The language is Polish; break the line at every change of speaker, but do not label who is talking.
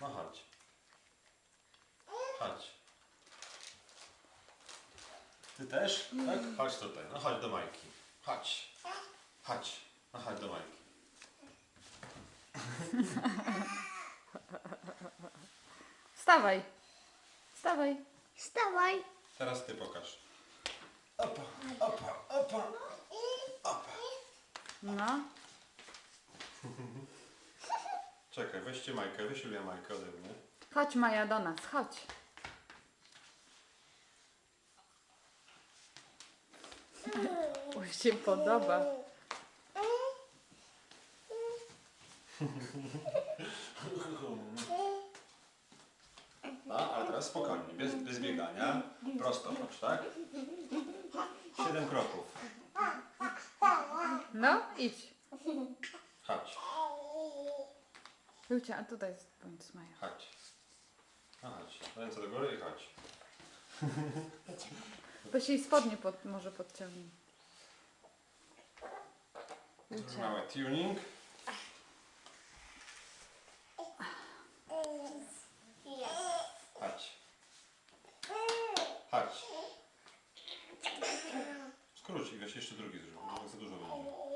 No chodź. Chodź. Ty też? Tak? Chodź tutaj. No chodź do Majki. Chodź. Chodź. No chodź do Majki.
Wstawaj. Wstawaj.
Wstawaj.
Teraz ty pokaż. Opa, opa, opa. Opa.
No.
Czekaj, weźcie Majkę, wyślij Majkę ode mnie.
Chodź Maja do nas, chodź. Już się podoba.
No, ale teraz spokojnie, bez biegania. Prosto chodź, tak? 7 kroków.
No, idź.
Chodź,
Lucia, a tutaj jest bądź Maja.
chodź. No chodź. Ręce do góry i chodź.
Weź jej spodnie może podciągnij. Lucia.
Mały tuning. Chodź. Chodź. Skróć i weź jeszcze drugi zrób, bo za dużo będzie.